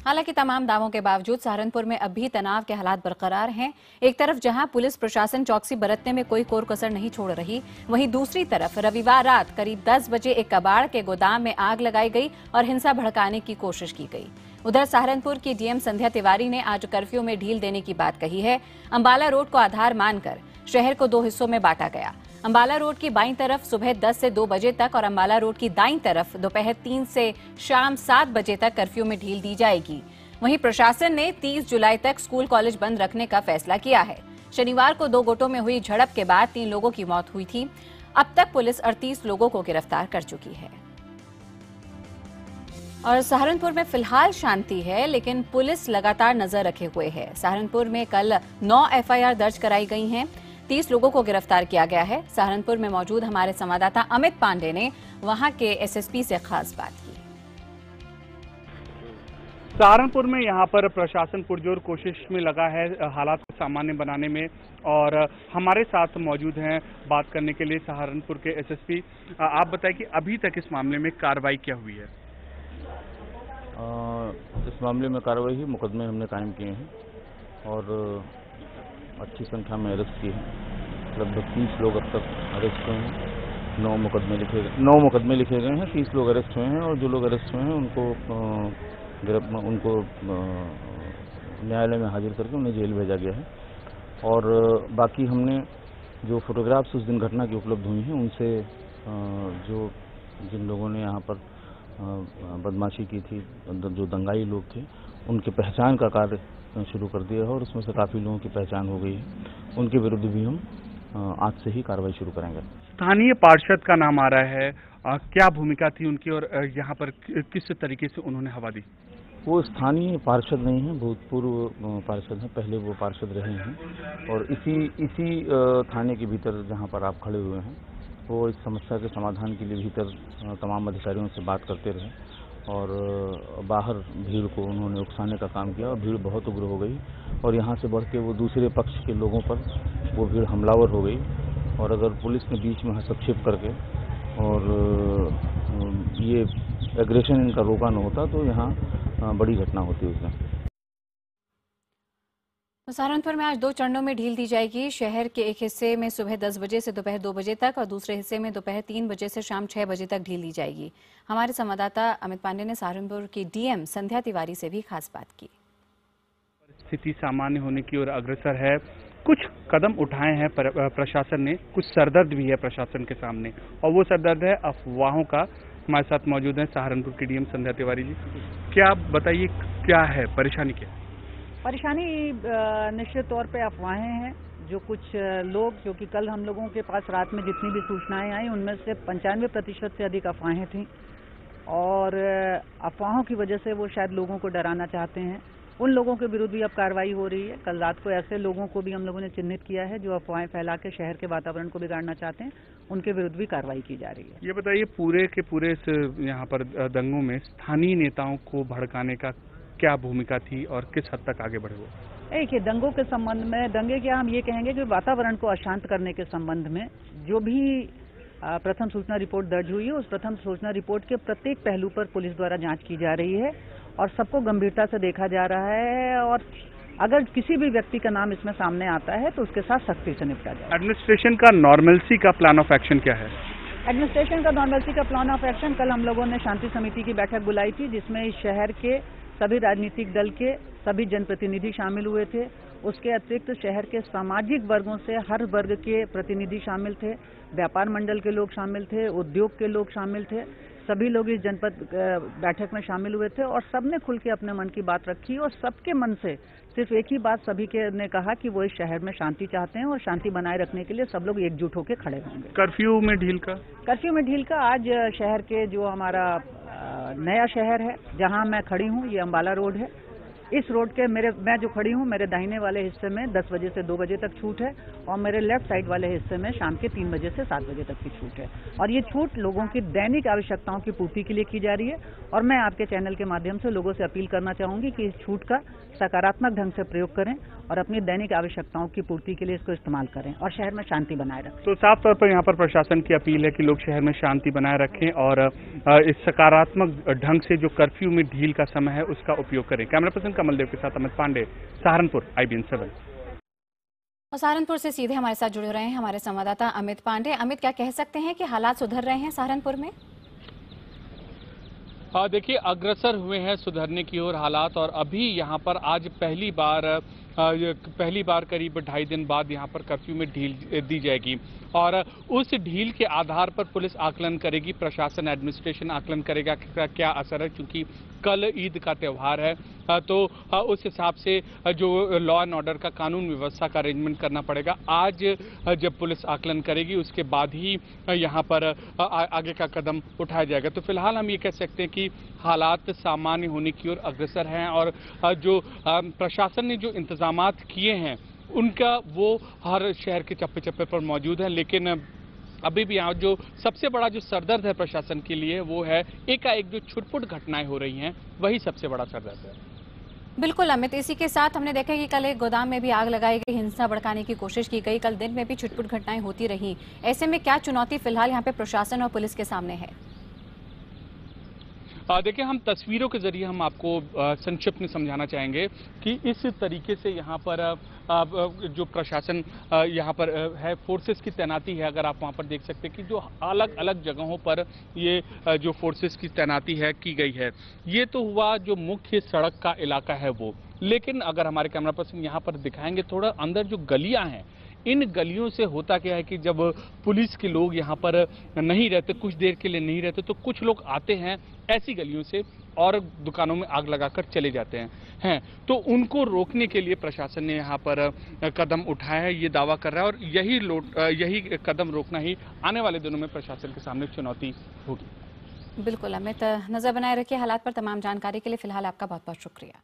हालांकि तमाम दावों के बावजूद सहारनपुर में अब भी तनाव के हालात बरकरार हैं। एक तरफ जहां पुलिस प्रशासन चौकसी बरतने में कोई कोर कसर नहीं छोड़ रही, वहीं दूसरी तरफ रविवार रात करीब 10 बजे एक कबाड़ के गोदाम में आग लगाई गई और हिंसा भड़काने की कोशिश की गई। उधर सहारनपुर की डीएम संध्या तिवारी ने आज कर्फ्यू में ढील देने की बात कही है। अंबाला रोड को आधार मानकर शहर को 2 हिस्सों में बांटा गया। अंबाला रोड की बाईं तरफ सुबह 10 से 2 बजे तक और अंबाला रोड की दाईं तरफ दोपहर 3 से शाम 7 बजे तक कर्फ्यू में ढील दी जाएगी। वहीं प्रशासन ने 30 जुलाई तक स्कूल कॉलेज बंद रखने का फैसला किया है। शनिवार को 2 गुटों में हुई झड़प के बाद 3 लोगों की मौत हुई थी। अब तक पुलिस 38 लोगों को गिरफ्तार कर चुकी है। और सहारनपुर में फिलहाल शांति है, लेकिन पुलिस लगातार नजर रखे हुए है। सहारनपुर में कल 9 एफआईआर दर्ज कराई गई हैं। 30 लोगों को गिरफ्तार किया गया है। सहारनपुर में मौजूद हमारे संवाददाता अमित पांडे ने वहां के एसएसपी से खास बात की। सहारनपुर में यहाँ पर प्रशासन पुरजोर कोशिश में लगा है हालात को सामान्य बनाने में, और हमारे साथ मौजूद हैं बात करने के लिए सहारनपुर के एसएसपी। आप बताएं कि अभी तक इस मामले में कार्रवाई क्या हुई है? इस मामले में कार्रवाई ही मुकदमे हमने कायम किए हैं और अच्छी संख्या में अरेस्ट किए हैं। लगभग 30 लोग अब तक अरेस्ट हुए हैं। 9 मुकदमे लिखे गए हैं। 30 लोग अरेस्ट हुए हैं और जो लोग अरेस्ट हुए हैं उनको न्यायालय में हाजिर करके उन्हें जेल भेजा गया है। और बाकी हमने जो फोटोग्राफ्स उस दिन घटना की उपलब्ध हुई हैं उनसे जिन लोगों ने यहाँ पर बदमाशी की थी, जो दंगाई लोग थे, उनके पहचान का कार्य शुरू कर दिया है और उसमें से काफ़ी लोगों की पहचान हो गई है। उनके विरुद्ध भी हम आज से ही कार्रवाई शुरू करेंगे। स्थानीय पार्षद का नाम आ रहा है, क्या भूमिका थी उनकी और यहाँ पर किस तरीके से उन्होंने हवा दी? वो स्थानीय पार्षद नहीं हैं, भूतपूर्व पार्षद हैं। पहले वो पार्षद रहे हैं और इसी थाने के भीतर जहाँ पर आप खड़े हुए हैं, वो इस समस्या के समाधान के लिए भीतर तमाम अधिकारियों से बात करते रहे और बाहर भीड़ को उन्होंने उकसाने का काम किया और भीड़ बहुत उग्र हो गई और यहाँ से बढ़ के वो दूसरे पक्ष के लोगों पर वो भीड़ हमलावर हो गई। और अगर पुलिस ने बीच में हस्तक्षेप करके और ये एग्रेशन इनका रोका न होता तो यहाँ बड़ी घटना होती उसमें। सहारनपुर में आज 2 चरणों में ढील दी जाएगी। शहर के एक हिस्से में सुबह 10 बजे से दोपहर 2 बजे तक और दूसरे हिस्से में दोपहर 3 बजे से शाम 6 बजे तक ढील दी जाएगी। हमारे संवाददाता अमित पांडे ने सहारनपुर की डीएम संध्या तिवारी से भी खास बात की। स्थिति सामान्य होने की ओर अग्रसर है। कुछ कदम उठाए हैं प्रशासन ने, कुछ सरदर्द भी है प्रशासन के सामने, और वो सरदर्द है अफवाहों का। हमारे साथ मौजूद है सहारनपुर की डीएम संध्या तिवारी जी। क्या आप बताइए, क्या है परेशानी? क्या परेशानी? निश्चित तौर पे अफवाहें हैं। जो कुछ लोग, जो कि कल हम लोगों के पास रात में जितनी भी सूचनाएं आई उनमें से 95% से अधिक अफवाहें थीं और अफवाहों की वजह से वो शायद लोगों को डराना चाहते हैं। उन लोगों के विरुद्ध भी अब कार्रवाई हो रही है। कल रात को ऐसे लोगों को भी हम लोगों ने चिन्हित किया है जो अफवाहें फैला के शहर के वातावरण को बिगाड़ना चाहते हैं। उनके विरुद्ध भी कार्रवाई की जा रही है। ये बताइए, पूरे के पूरे यहाँ पर दंगों में स्थानीय नेताओं को भड़काने का क्या भूमिका थी और किस हद तक आगे बढ़े वो? देखिए, दंगों के संबंध में, दंगे क्या हम ये कहेंगे कि वातावरण को अशांत करने के संबंध में जो भी प्रथम सूचना रिपोर्ट दर्ज हुई है, उस प्रथम सूचना रिपोर्ट के प्रत्येक पहलू पर पुलिस द्वारा जांच की जा रही है और सबको गंभीरता से देखा जा रहा है और अगर किसी भी व्यक्ति का नाम इसमें सामने आता है तो उसके साथ सख्ती से निपटा जाए। एडमिनिस्ट्रेशन का नॉर्मलसी का प्लान ऑफ एक्शन क्या है? एडमिनिस्ट्रेशन का नॉर्मलसी का प्लान ऑफ एक्शन, कल हम लोगों ने शांति समिति की बैठक बुलाई थी जिसमें इस शहर के सभी राजनीतिक दल के सभी जनप्रतिनिधि शामिल हुए थे। उसके अतिरिक्त शहर के सामाजिक वर्गों से हर वर्ग के प्रतिनिधि शामिल थे, व्यापार मंडल के लोग शामिल थे, उद्योग के लोग शामिल थे। सभी लोग इस जनपद बैठक में शामिल हुए थे और सबने खुल के अपने मन की बात रखी और सबके मन से सिर्फ एक ही बात सभी के ने कहा कि वो इस शहर में शांति चाहते हैं और शांति बनाए रखने के लिए सब लोग एकजुट होकर खड़े होंगे। कर्फ्यू में ढील का आज शहर के जो हमारा नया शहर है जहां मैं खड़ी हूं, ये अंबाला रोड है, इस रोड के मैं जो खड़ी हूँ, मेरे दाहिने वाले हिस्से में 10 बजे से 2 बजे तक छूट है और मेरे लेफ्ट साइड वाले हिस्से में शाम के 3 बजे से 7 बजे तक की छूट है। और ये छूट लोगों की दैनिक आवश्यकताओं की पूर्ति के लिए की जा रही है और मैं आपके चैनल के माध्यम से लोगों से अपील करना चाहूंगी कि इस छूट का सकारात्मक ढंग से प्रयोग करें और अपनी दैनिक आवश्यकताओं की पूर्ति के लिए इसको इस्तेमाल करें और शहर में शांति बनाए रखें। तो साफ तौर पर यहाँ पर प्रशासन की अपील है कि लोग शहर में शांति बनाए रखें और इस सकारात्मक ढंग से जो कर्फ्यू में ढील का समय है उसका उपयोग करें। कैमरा पर्सन कमल देव के साथ अमित पांडे, सहारनपुर, IBN 7। और सहारनपुर से सीधे हमारे साथ जुड़े रहे हैं हमारे संवाददाता अमित पांडे। अमित, क्या कह सकते हैं कि हालात सुधर रहे हैं सहारनपुर में? देखिए, अग्रसर हुए हैं सुधरने की ओर हालात और अभी यहाँ पर आज पहली बार करीब 2.5 दिन बाद यहाँ पर कर्फ्यू में ढील दी जाएगी और उस ढील के आधार पर पुलिस आकलन करेगी, प्रशासन एडमिनिस्ट्रेशन आकलन करेगा कि क्या असर है, क्योंकि कल ईद का त्यौहार है तो उस हिसाब से जो लॉ एंड ऑर्डर का कानून व्यवस्था का अरेंजमेंट करना पड़ेगा। आज जब पुलिस आकलन करेगी उसके बाद ही यहाँ पर आगे का कदम उठाया जाएगा। तो फिलहाल हम ये कह सकते हैं कि हालात सामान्य होने की ओर अग्रसर हैं और जो प्रशासन ने जो इंतजामात किए हैं उनका वो हर शहर के चप्पे चप्पे पर मौजूद है। लेकिन अभी भी यहाँ जो सबसे बड़ा जो सरदर्द है प्रशासन के लिए वो है एकाएक जो छुटपुट घटनाएं हो रही हैं, वही सबसे बड़ा सरदर्द है। बिल्कुल अमित, इसी के साथ हमने देखा कि कल एक गोदाम में भी आग लगाई गई, हिंसा भड़काने की कोशिश की गई, कल दिन में भी छुटपुट घटनाएं होती रही। ऐसे में क्या चुनौती फिलहाल यहाँ पे प्रशासन और पुलिस के सामने है? देखिए, हम तस्वीरों के जरिए हम आपको संक्षिप्त में समझाना चाहेंगे कि इस तरीके से यहाँ पर जो प्रशासन यहाँ पर है, फोर्सेस की तैनाती है। अगर आप वहाँ पर देख सकते हैं कि जो अलग अलग जगहों पर ये जो फोर्सेस की तैनाती है की गई है, ये तो हुआ जो मुख्य सड़क का इलाका है वो। लेकिन अगर हमारे कैमरा पर्सन यहाँ पर दिखाएंगे थोड़ा अंदर जो गलियाँ हैं, इन गलियों से होता क्या है कि जब पुलिस के लोग यहाँ पर नहीं रहते, कुछ देर के लिए नहीं रहते, तो कुछ लोग आते हैं ऐसी गलियों से और दुकानों में आग लगाकर चले जाते हैं। तो उनको रोकने के लिए प्रशासन ने यहाँ पर कदम उठाया है, ये दावा कर रहा है और यही कदम रोकना ही आने वाले दिनों में प्रशासन के सामने चुनौती होगी। बिल्कुल अमित, नजर बनाए रखिए हालात पर। तमाम जानकारी के लिए फिलहाल आपका बहुत बहुत शुक्रिया।